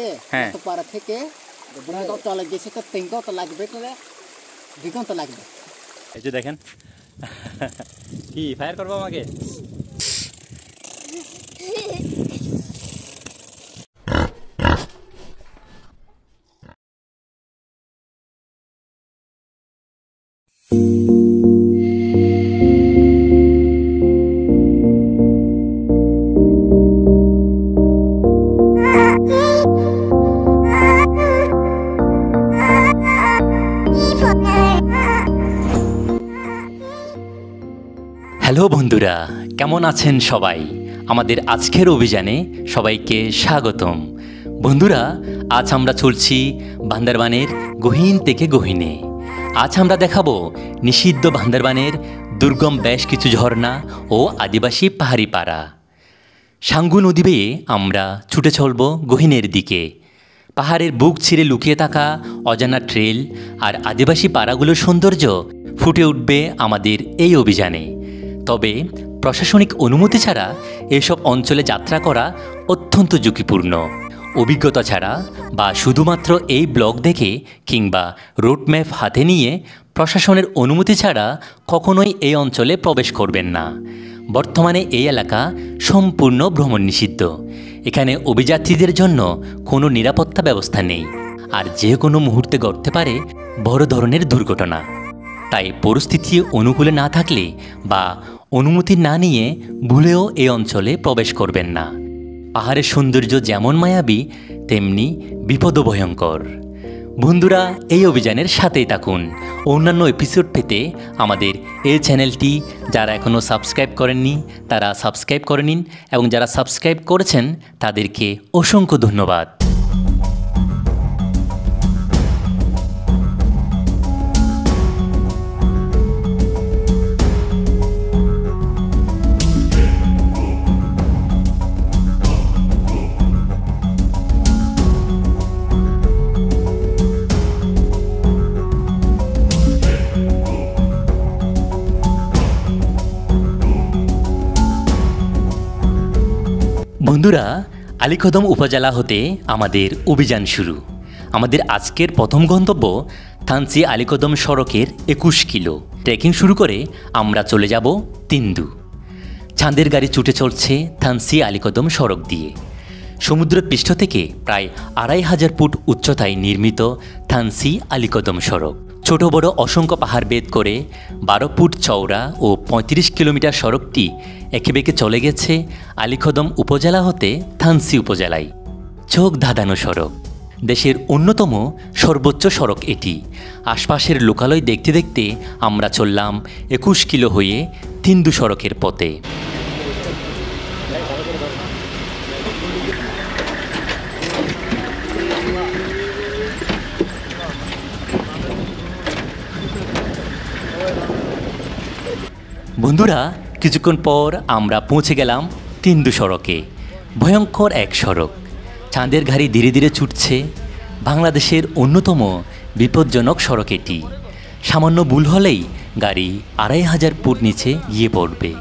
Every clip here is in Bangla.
থেকে পাড়া থেকে চলে গেছে তো 3 ঘন্টা লাগবে, 2 ঘন্টা লাগবে। এই যে দেখেন কি ফায়ার করবো আমাকে। হ্যালো বন্ধুরা, কেমন আছেন সবাই? আমাদের আজকের অভিযানে সবাইকে স্বাগতম। বন্ধুরা, আজ আমরা চলছি বান্দরবানের গহীন থেকে গহীনে। আজ আমরা দেখাবো নিষিদ্ধ বান্দরবানের দুর্গম বেশ কিছু ঝর্ণা ও আদিবাসী পাহাড়ি পাড়া। সাঙ্গু নদী বেয়ে আমরা ছুটে চলব গহীনের দিকে। পাহাড়ের বুক ছিঁড়ে লুকিয়ে থাকা অজানা ট্রেল আর আদিবাসী পাড়াগুলোর সৌন্দর্য ফুটে উঠবে আমাদের এই অভিযানে। তবে প্রশাসনিক অনুমতি ছাড়া এসব অঞ্চলে যাত্রা করা অত্যন্ত ঝুঁকিপূর্ণ। অভিজ্ঞতা ছাড়া বা শুধুমাত্র এই ব্লগ দেখে কিংবা রোডম্যাপ হাতে নিয়ে প্রশাসনের অনুমতি ছাড়া কখনোই এই অঞ্চলে প্রবেশ করবেন না। বর্তমানে এই এলাকা সম্পূর্ণ ভ্রমণ নিষিদ্ধ। এখানে অভিযাত্রীদের জন্য কোনো নিরাপত্তা ব্যবস্থা নেই, আর যে কোনো মুহূর্তে ঘটতে পারে বড় ধরনের দুর্ঘটনা। তাই পরিস্থিতি অনুকূলে না থাকলে বা অনুমতি না নিয়ে ভুলেও এই অঞ্চলে প্রবেশ করবেন না। পাহাড়ের সৌন্দর্য যেমন মায়াবী, তেমনি বিপদ ভয়ঙ্কর। বন্ধুরা, এই অভিযানের সাথেই থাকুন। অন্যান্য এপিসোড পেতে আমাদের এই চ্যানেলটি যারা এখনও সাবস্ক্রাইব করেননি তারা সাবস্ক্রাইব করে নিন, এবং যারা সাবস্ক্রাইব করেছেন তাদেরকে অসংখ্য ধন্যবাদ। বন্ধুরা, আলীকদম উপজেলা হতে আমাদের অভিযান শুরু। আমাদের আজকের প্রথম গন্তব্য থানচি আলীকদম সড়কের 21 কিলো। ট্রেকিং শুরু করে আমরা চলে যাব তিন্দু। চাঁদের গাড়ি ছুটে চলছে থানচি আলীকদম সড়ক দিয়ে। সমুদ্র পৃষ্ঠ থেকে প্রায় 2500 ফুট উচ্চতায় নির্মিত থানচি আলীকদম সড়ক ছোট বড় অসংখ্য পাহাড় ভেদ করে 12 ফুট চওড়া ও 35 কিলোমিটার সড়কটি এঁকেবেঁকে চলে গেছে আলীকদম উপজেলা হতে থানচি উপজেলায়। চোখ ধাঁধানো সড়ক, দেশের অন্যতম সর্বোচ্চ সড়ক এটি। আশপাশের লোকালয় দেখতে দেখতে আমরা চললাম 21 কিলো হয়ে তিন্দু সড়কের পথে। বন্ধুরা, কিছুক্ষণ পর আমরা পৌঁছে গেলাম তিন্দু সড়কে। ভয়ঙ্কর এক সড়ক, চাঁদের গাড়ি ধীরে ধীরে ছুটছে। বাংলাদেশের অন্যতম বিপজ্জনক সড়ক এটি। সামান্য ভুল হলেই গাড়ি 2500 ফুট নিচে গিয়ে পড়বে।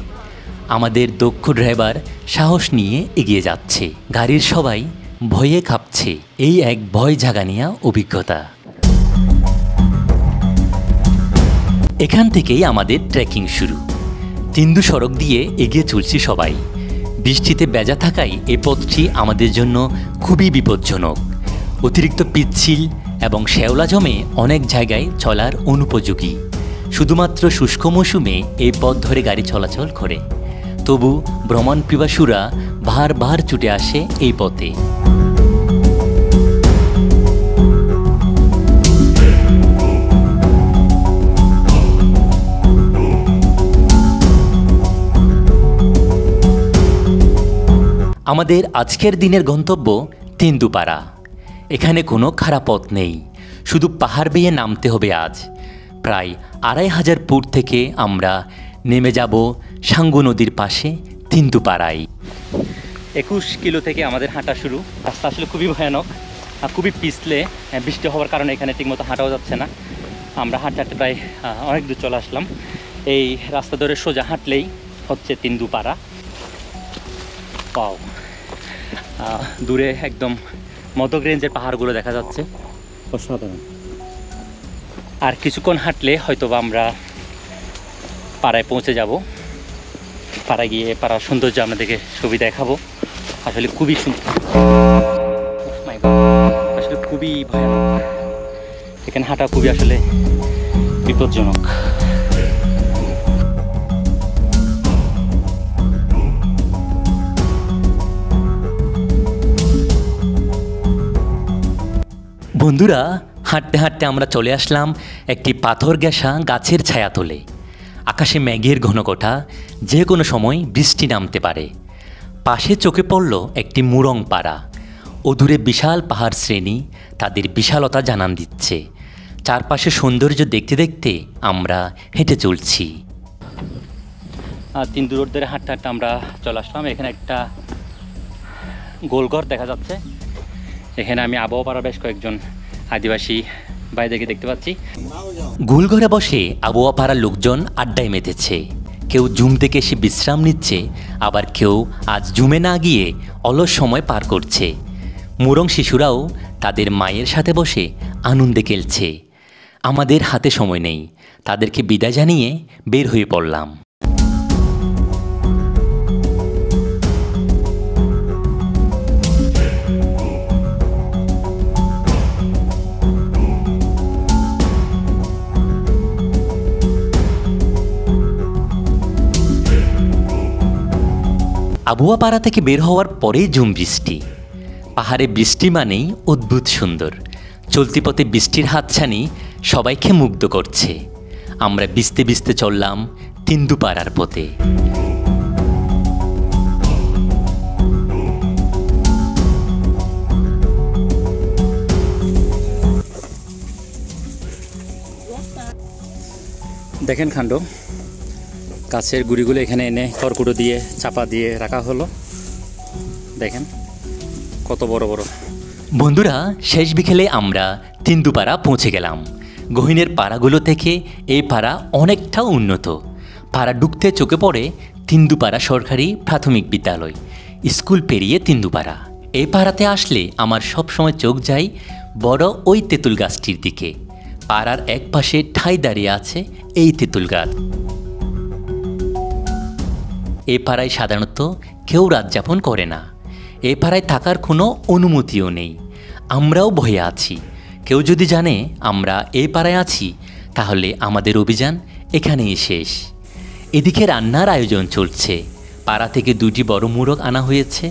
আমাদের দক্ষ ড্রাইভার সাহস নিয়ে এগিয়ে যাচ্ছে। গাড়ির সবাই ভয়ে কাঁপছে। এই এক ভয় জাগানিয়া অভিজ্ঞতা। এখান থেকেই আমাদের ট্রেকিং শুরু। তিন্দু সড়ক দিয়ে এগিয়ে চলছি সবাই। বৃষ্টিতে ভেজা থাকায় এ পথটি আমাদের জন্য খুবই বিপজ্জনক। অতিরিক্ত পিচ্ছিল এবং শ্যাওলা জমে অনেক জায়গায় চলার অনুপযোগী। শুধুমাত্র শুষ্ক মৌসুমে এই পথ ধরে গাড়ি চলাচল করে। তবু ভ্রমণ পিপাসুরা বারবার ছুটে আসে এই পথে। আমাদের আজকের দিনের গন্তব্য তিন্দুপাড়া। এখানে কোনো খারাপ পথ নেই, শুধু পাহাড় বেয়ে নামতে হবে আজ। প্রায় 2500 ফুট থেকে আমরা নেমে যাব সাঙ্গু নদীর পাশে তিন্দুপাড়ায়। 21 কিলো থেকে আমাদের হাঁটা শুরু। রাস্তা আসলে খুবই ভয়ানক, খুবই পিছলে। বৃষ্টি হওয়ার কারণে এখানে ঠিকমতো হাঁটাও যাচ্ছে না। আমরা হাঁটতে হাঁটতে প্রায় অনেক দূর চলে আসলাম। এই রাস্তা ধরে সোজা হাঁটলেই হচ্ছে তিন্দুপাড়া। পাও দূরে একদম মদক রেঞ্জের পাহাড়গুলো দেখা যাচ্ছে, অসাধারণ। আর কিছুক্ষণ হাঁটলে হয়তো আমরা পাড়ায় পৌঁছে যাব। পাড়ায় গিয়ে পাড়ার সৌন্দর্য আপনাদেরকে ছবি দেখাবো। আসলে খুবই সুন্দর, আসলে খুবই ভয়ানক। এখানে হাঁটা খুবই আসলে বিপজ্জনক। বন্ধুরা, হাঁটতে হাঁটতে আমরা চলে আসলাম একটি পাথর ঘেঁষা গাছের ছায়াতলে। আকাশে মেঘের ঘনঘটা, যে কোনো সময় বৃষ্টি নামতে পারে। পাশে চোখে পড়ল একটি মুরং পাড়া। অদূরে বিশাল পাহাড় শ্রেণী তাদের বিশালতা জানান দিচ্ছে। চারপাশে সৌন্দর্য দেখতে দেখতে আমরা হেঁটে চলছি। তিন্দু রোড ধরে হাঁটতে হাঁটতে আমরা চলে আসলাম। এখানে একটা গোলঘর দেখা যাচ্ছে। এখানে আমি আবহাওয়া পাড়ার বেশ কয়েকজন আদিবাসী ভাইদেরকে দেখতে পাচ্ছি। গোলঘরে বসে আবহাওয়া পাড়ার লোকজন আড্ডায় মেতেছে। কেউ জুম থেকে এসে বিশ্রাম নিচ্ছে, আবার কেউ আজ জুমে না গিয়ে অলস সময় পার করছে। মুরং শিশুরাও তাদের মায়ের সাথে বসে আনন্দে খেলছে। আমাদের হাতে সময় নেই, তাদেরকে বিদায় জানিয়ে বের হয়ে পড়লাম। আবহাওয়া পাড়া থেকে বের হওয়ার পরেই ঝুম বৃষ্টি। পাহাড়ে বৃষ্টি মানেই অদ্ভুত সুন্দর। চলতি পথে বৃষ্টির হাতছানি সবাইকে মুগ্ধ করছে। আমরা ভিজতে ভিজতে চললাম তিন্দু পাড়ার পথে। দেখেন কাণ্ড, গাছের গুড়িগুলো এখানে এনে খড়কুটো দিয়ে চাপা দিয়ে রাখা হলো। দেখেন কত বড় বড়। বন্ধুরা, শেষ বিকেলে আমরা তিন্দুপাড়া পৌঁছে গেলাম। গহীনের পাড়াগুলো থেকে এই পাড়া অনেকটা উন্নত। পাড়া ঢুকতে চোখে পড়ে তিন্দুপাড়া সরকারি প্রাথমিক বিদ্যালয়। স্কুল পেরিয়ে তিন্দুপাড়া। এই পাড়াতে আসলে আমার সবসময় চোখ যায় বড় ওই তেঁতুল গাছটির দিকে। পাড়ার এক পাশে ঠাই দাঁড়িয়ে আছে এই তেঁতুল গাছ। এ পাড়ায় সাধারণত কেউ রাত যাপন করে না। এ পাড়ায় থাকার কোনো অনুমতিও নেই। আমরাও ভয়ে আছি। কেউ যদি জানে আমরা এই পাড়ায় আছি, তাহলে আমাদের অভিযান এখানেই শেষ। এদিকে রান্নার আয়োজন চলছে। পাড়া থেকে 2টি বড় মোরগ আনা হয়েছে।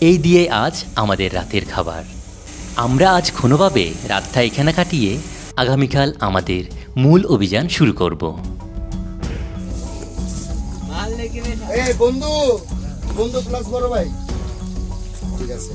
এই দিয়ে আজ আমাদের রাতের খাবার। আমরা আজ কোনোভাবে রাতটা এখানে কাটিয়ে আগামীকাল আমাদের মূল অভিযান শুরু করব। বন্ধু বন্ধু প্লাস বড় ভাই, ঠিক আছে।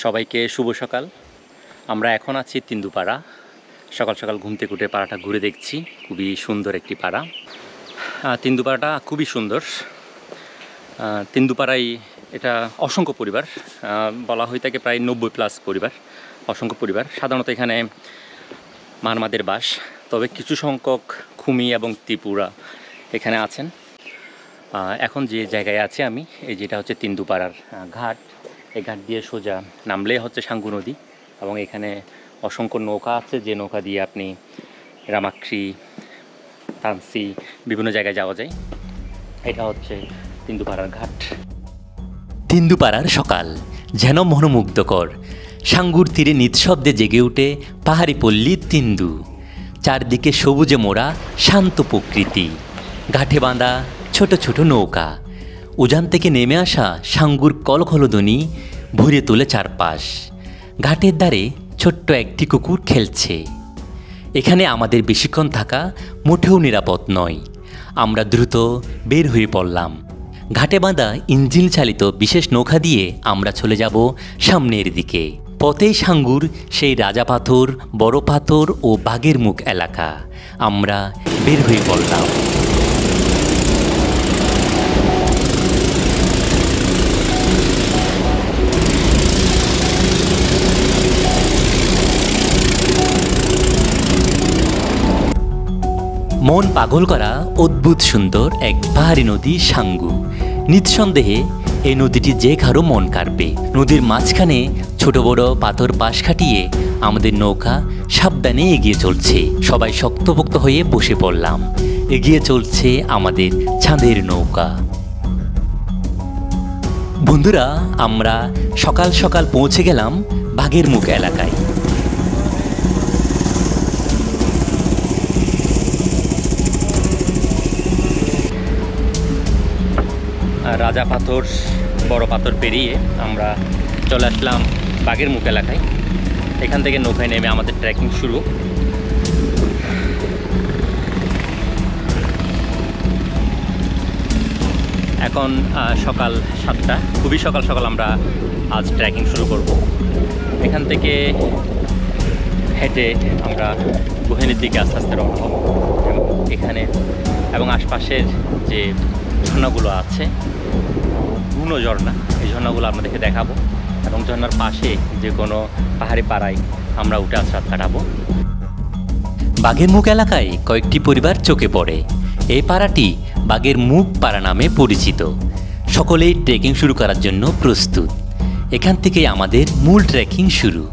সবাইকে শুভ সকাল। আমরা এখন আছি তিন্দুপাড়া। সকাল সকাল ঘুম থেকে উঠে পাড়াটা ঘুরে দেখছি। খুবই সুন্দর একটি পাড়া। তিন্দুপাড়াটা খুবই সুন্দর। তিন্দুপাড়ায় এটা অসংখ্য পরিবার, বলা হয়ে থাকে প্রায় 90+ পরিবার, অসংখ্য পরিবার। সাধারণত এখানে মারমাদের বাস, তবে কিছু সংখ্যক খুমি এবং ত্রিপুরা এখানে আছেন। এখন যে জায়গায় আছি আমি, এই যেটা হচ্ছে তিন্দুপাড়ার ঘাট। এই ঘাট দিয়ে সোজা নামলেই হচ্ছে সাঙ্গু নদী, এবং এখানে অসংখ্য নৌকা আছে, যে নৌকা দিয়ে আপনি রামাক্ষী, তানসি বিভিন্ন জায়গায় যাওয়া যায়। এটা হচ্ছে তিন্দুপাড়ার ঘাট। তিন্দুপাড়ার সকাল যেন মনোমুগ্ধকর। সাঙ্গুর তীরে নিঃশব্দে জেগে উঠে পাহাড়ি পল্লী তিন্দু। চারদিকে সবুজে মোড়া শান্ত প্রকৃতি। ঘাটে বাঁধা ছোট ছোট নৌকা, উজান থেকে নেমে আসা সাঙ্গুর কলকলধ্বনি ভরে তোলে চারপাশ। ঘাটের ধারে ছোট্ট একটি কুকুর খেলছে। এখানে আমাদের বেশিক্ষণ থাকা মোটেও নিরাপদ নয়। আমরা দ্রুত বের হয়ে পড়লাম। ঘাটে বাঁধা ইঞ্জিন চালিত বিশেষ নৌকা দিয়ে আমরা চলে যাব সামনের দিকে। পথেই সাঙ্গুর সেই রাজা পাথর, বড় পাথর ও বাঘের মুখ এলাকা। আমরা বের হয়ে পড়লাম। মন পাগল করা অদ্ভুত সুন্দর এক পাহাড়ি নদী সাঙ্গু। নিঃসন্দেহে এই নদীটি যে কারো মন কাড়বে। নদীর মাঝখানে ছোট বড় পাথর পাশ কাটিয়ে আমাদের নৌকা সাবধানে এগিয়ে চলছে। সবাই শক্তপোক্ত হয়ে বসে পড়লাম। এগিয়ে চলছে আমাদের চাঁদের নৌকা। বন্ধুরা, আমরা সকাল সকাল পৌঁছে গেলাম বাঘের মুখ এলাকায়। রাজা পাথর, বড় পাথর পেরিয়ে আমরা চলে আসলাম বাঘের মুখ এলাকায়। এখান থেকে নৌকায় নেমে আমাদের ট্রেকিং শুরু। এখন সকাল 7টা, খুবই সকাল সকাল আমরা আজ ট্রেকিং শুরু করব। এখান থেকে হেঁটে আমরা গুহেনের দিকে আস্তে আস্তে রওনা হব। এখানে এবং আশপাশের যে ঝর্ণাগুলো আছে, বুনো ঝর্ণা, এই ঝর্ণাগুলো আপনাদেরকে দেখাবো এবং ঝর্ণার পাশে যে কোনো পাহাড়ি পাড়ায় আমরা উঠে আজ রাত কাটাবো। বাঘের মুখ এলাকায় কয়েকটি পরিবার চোখে পড়ে। এই পাড়াটি বাঘের মুখ পাড়া নামে পরিচিত। সকলেই ট্রেকিং শুরু করার জন্য প্রস্তুত। এখান থেকেই আমাদের মূল ট্রেকিং শুরু।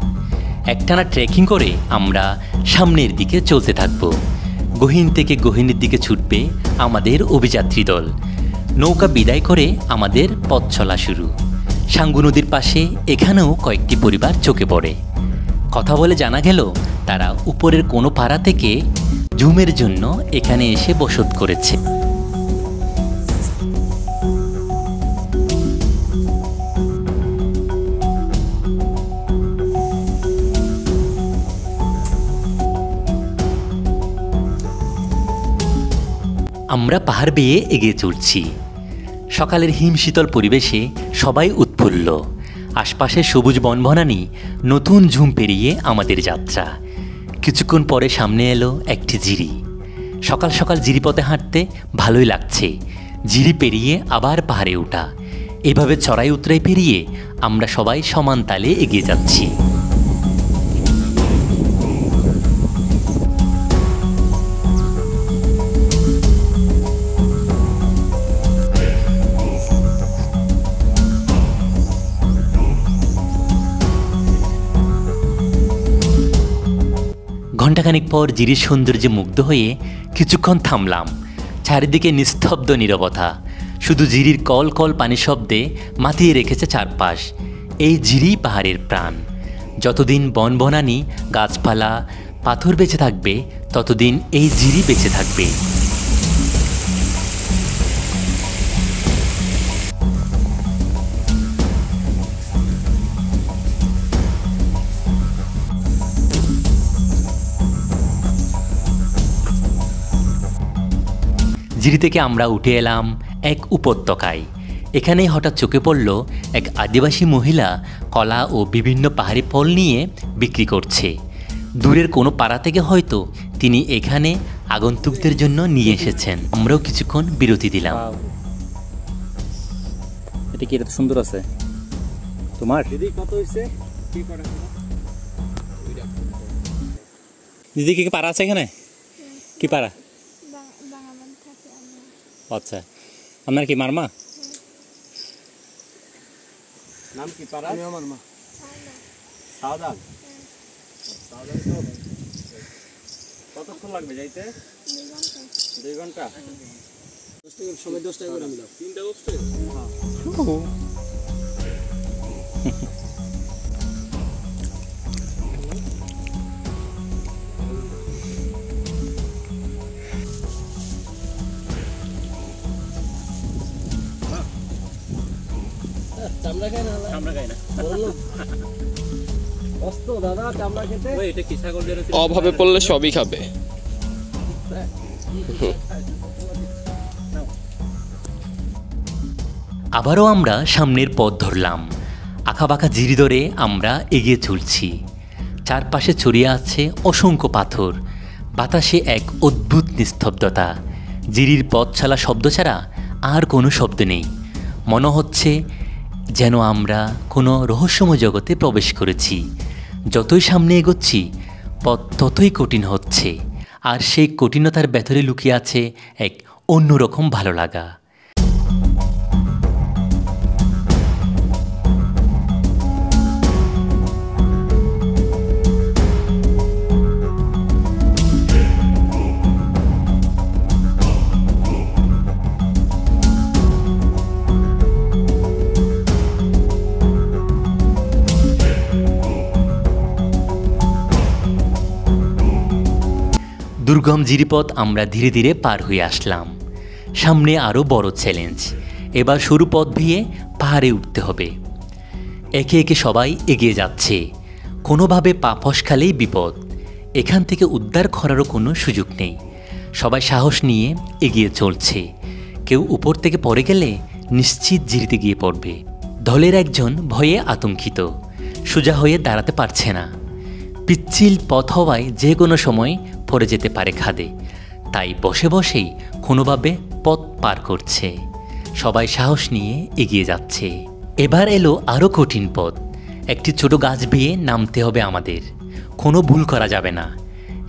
একটানা ট্রেকিং করে আমরা সামনের দিকে চলতে থাকব। গহীন থেকে গহীনের দিকে ছুটবে আমাদের অভিযাত্রী দল। নৌকা বিদায় করে আমাদের পথ চলা শুরু। সাঙ্গু নদীর পাশে এখানেও কয়েকটি পরিবার চোখে পড়ে। কথা বলে জানা গেল তারা উপরের কোনো পাড়া থেকে ঝুমের জন্য এখানে এসে বসত করেছে। আমরা পাহাড় বেয়ে এগিয়ে চলছি। সকালের হিমশীতল পরিবেশে সবাই উৎফুল্ল। আশপাশের সবুজ বনবনানি নতুন ঝুম পেরিয়ে আমাদের যাত্রা। কিছুক্ষণ পরে সামনে এলো একটি জিরি। সকাল সকাল জিরিপথে হাঁটতে ভালোই লাগছে। জিরি পেরিয়ে আবার পাহাড়ে ওঠা, এভাবে চড়াই উতরাই পেরিয়ে আমরা সবাই সমান তালে এগিয়ে যাচ্ছি। ঘণ্টাখানিক পর জিরির সৌন্দর্যে মুগ্ধ হয়ে কিছুক্ষণ থামলাম। চারিদিকে নিস্তব্ধ নীরবতা, শুধু জিরির কল কল পানি শব্দে মাতিয়ে রেখেছে চারপাশ। এই জিরি পাহাড়ের প্রাণ। যতদিন বনবনানি, গাছপালা, পাথর বেঁচে থাকবে, ততদিন এই জিরি বেঁচে থাকবে। জিরি থেকে আমরা উঠে এলাম এক উপত্যকায়। এখানেই হঠাৎ চোখে পড়ল এক আদিবাসী মহিলা কলা ও বিভিন্ন পাহাড়ি ফল নিয়ে বিক্রি করছে। দূরের কোনো পাড়া থেকে হয়তো তিনি এখানে আগন্তুকদের জন্য নিয়ে এসেছেন। আমরাও কিছুক্ষণ বিরতি দিলাম। এটা কি, এটা তো সুন্দর আছে। তোমার দিদি কত হয়েছে? দিদি কি পাড়া আছে এখানে? কি পাড়া? আচ্ছা, আপনার কি মারমা? নাম কি পাড়া? মারমা। সাউদান। কতক্ষণ লাগবে যাইতে? 2 ঘন্টা। 10 টাকা করে মিলাও। 3টা বস্তু? হ্যাঁ। চামড়া খায় না আমরা খাই না বললো কষ্ট দাদা চামড়া খেতে ওই এটা কি ছাগলের অভাবে পড়লে সবই খাবে। আবারও আমরা সামনের পথ ধরলাম। আঁকাবাঁকা জিরি ধরে আমরা এগিয়ে চলছি। চারপাশে ছড়িয়ে আছে অসংখ্য পাথর, বাতাসে এক অদ্ভুত নিস্তব্ধতা। জিরির পথ ছালা শব্দ ছাড়া আর কোনো শব্দ নেই। মনে হচ্ছে যেন আমরা কোনো রহস্যময় জগতে প্রবেশ করেছি। যতই সামনে এগোচ্ছি পথ ততই কঠিন হচ্ছে, আর সেই কঠিনতার ভেতরে লুকিয়ে আছে এক অন্যরকম ভালো লাগা। দুর্গম জিরিপথ আমরা ধীরে ধীরে পার হয়ে আসলাম। সামনে আরও বড় চ্যালেঞ্জ। এবার সরু পথ ভেঙে পাহাড়ে উঠতে হবে। একে একে সবাই এগিয়ে যাচ্ছে। কোনোভাবে পা ফসকালেই বিপদ। এখান থেকে উদ্ধার করারও কোনো সুযোগ নেই। সবাই সাহস নিয়ে এগিয়ে চলছে। কেউ উপর থেকে পড়ে গেলে নিশ্চিত জিরিতে গিয়ে পড়বে। দলের একজন ভয়ে আতঙ্কিত, সোজা হয়ে দাঁড়াতে পারছে না। পিচ্ছিল পথ হওয়ায় যে কোনো সময় পড়ে যেতে পারে খাদে, তাই বসে বসেই কোনোভাবে পথ পার করছে। সবাই সাহস নিয়ে এগিয়ে যাচ্ছে। এবার এলো আরও কঠিন পথ। একটি ছোট গাছ বেয়ে নামতে হবে আমাদের। কোনো ভুল করা যাবে না।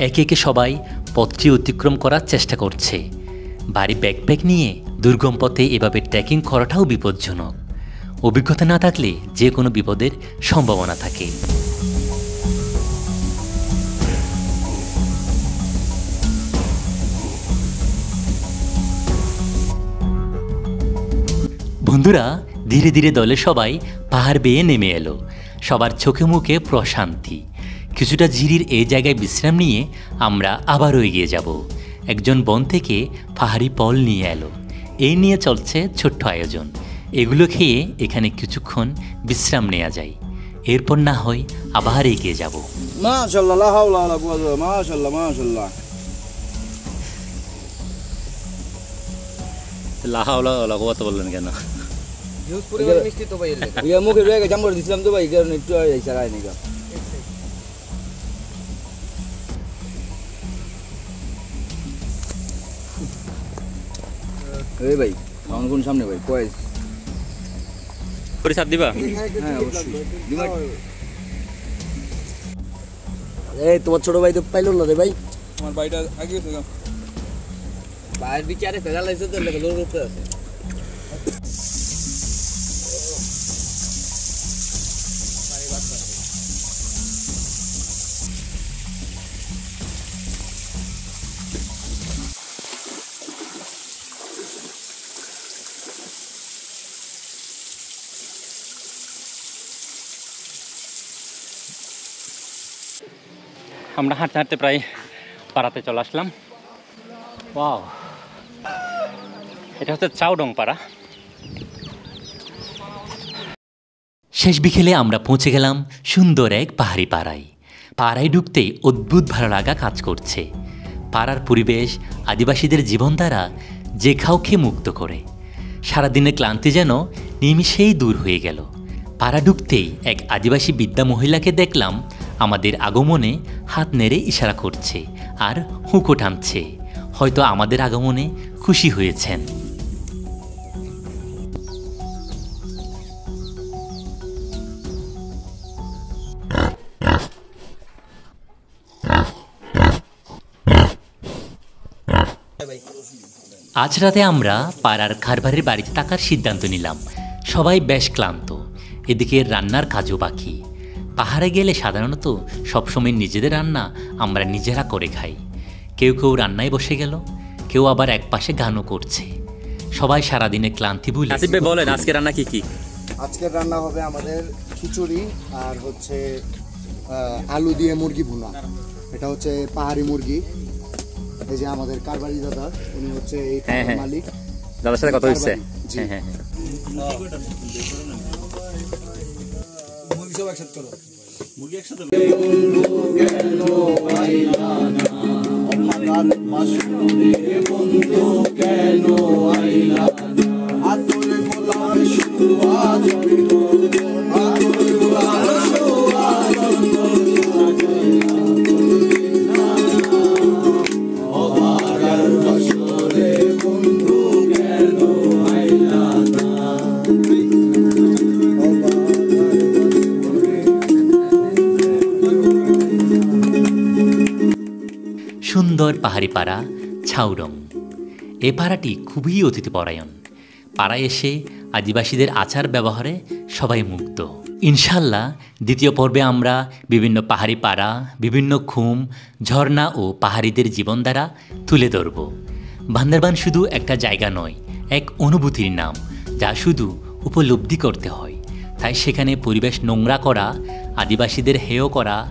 একে একে সবাই পথটি অতিক্রম করার চেষ্টা করছে। বাড়ি ব্যাকপ্যাক নিয়ে দুর্গম পথে এভাবে ট্রেকিং করাটাও বিপজ্জনক। অভিজ্ঞতা না থাকলে যে কোনো বিপদের সম্ভাবনা থাকে। বন্ধুরা, ধীরে ধীরে দলের সবাই পাহাড় বেয়ে নেমে এলো। সবার চোখে মুখে প্রশান্তি। কিছুটা জিরির এই জায়গায় বিশ্রাম নিয়ে আমরা আবারও এগিয়ে যাব। একজন বন থেকে পাহাড়ি ফল নিয়ে এলো। এই নিয়ে চলছে ছোট্ট আয়োজন। এগুলো খেয়ে এখানে কিছুক্ষণ বিশ্রাম নেওয়া যায়, এরপর না হয় আবার এগিয়ে যাব। মাশাআল্লাহ, লা হাওলা ওয়ালা কুওয়াতা, মাশাআল্লাহ মাশাআল্লাহ। লা হাওলা ওয়ালা কুওয়াতা বললেন কেন? হিউজ পরিমাণে মিষ্টি তো ভাই এর ইয়া মুখে রয়ে গেছে, জাম্বর দিছিলাম তো ভাই, কারণ একটু এই সারাই নিগা। এই ভাই আমার কোন সামনে ভাই কয়েস পরিসাদ দিবা? হ্যাঁ অবশ্যই দিবা। এই তোমার ছোট ভাই তো পাইলো না রে ভাই। আমার ভাইটা আগে গেছে গা। বাইরের বিচারে ফেলা লাইছে তো লোক রূপে আছে। আমরা হাঁটতে হাঁটতে প্রায় পাড়াতে চলে আসলাম। ওয়াও, এটা হচ্ছে চাউডং পাড়া। শেষ বিকেলে আমরা পৌঁছে গেলাম সুন্দর এক পাহাড়ি পাড়ায়। পাড়ায় ঢুকতেই অদ্ভুত ভালো লাগা কাজ করছে। পাড়ার পরিবেশ আদিবাসীদের জীবনধারা যে কাউকে মুক্ত করে। সারাদিনের ক্লান্তি যেন নিমিষেই দূর হয়ে গেল। পাড়া ঢুকতেই এক আদিবাসী বৃদ্ধা মহিলাকে দেখলাম আমাদের আগমনে হাত নেড়ে ইশারা করছে আর হুঁকো টানছে। হয়তো আমাদের আগমনে খুশি হয়েছেন। আজ রাতে আমরা পাড়ার খারবারের বাড়িতে থাকার সিদ্ধান্ত নিলাম। সবাই বেশ ক্লান্ত, এদিকে রান্নার কাজও বাকি। পাহাড়ে গেলে সাধারণত সবসময় নিজেদের রান্না আমরা নিজেরা করে খাই। কেউ কেউ রান্নায় বসে গেল, কেউ আবার একপাশে গানও করছে। সবাই সারাদিনে ক্লান্তি ভুলে। আসিফ ভাই বলেন আজকে রান্না কি কি? আজকের রান্না হবে আমাদের খিচুড়ি আর হচ্ছে আলু দিয়ে মুরগি ভুনা। এটা হচ্ছে পাহাড়ি মুরগি। এই যে আমাদের কারবারি দাদা, উনি হচ্ছে এই মালিক। দাদার সাথে কথা হচ্ছে। জি। হ্যাঁ হ্যাঁ। সুন্দর পাহাড়ি পাড়া ছাউরং। এ পাড়াটি খুবই অতিথিপরায়ণ। পাড়ায় এসে আদিবাসীদের আচার ব্যবহারে সবাই মুগ্ধ। ইনশাল্লাহ দ্বিতীয় পর্বে আমরা বিভিন্ন পাহাড়ি পাড়া, বিভিন্ন খুম, ঝর্ণা ও পাহাড়িদের জীবন দ্বারা তুলে ধরব। বান্দরবান শুধু একটা জায়গা নয়, এক অনুভূতির নাম, যা শুধু উপলব্ধি করতে হয়। তাই সেখানে পরিবেশ নোংরা করা, আদিবাসীদের হেয় করা,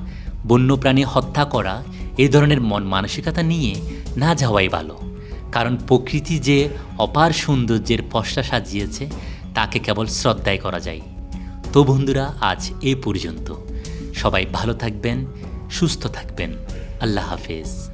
বন্যপ্রাণী হত্যা করা এই ধরনের মন মানসিকতা নিয়ে না যাওয়াই ভালো। কারণ প্রকৃতি যে অপার সৌন্দর্যের পসরা সাজিয়েছে তাকে কেবল শ্রদ্ধাই করা যায়। তো বন্ধুরা, আজ এই পর্যন্ত। সবাই ভালো থাকবেন, সুস্থ থাকবেন। আল্লাহ হাফেজ।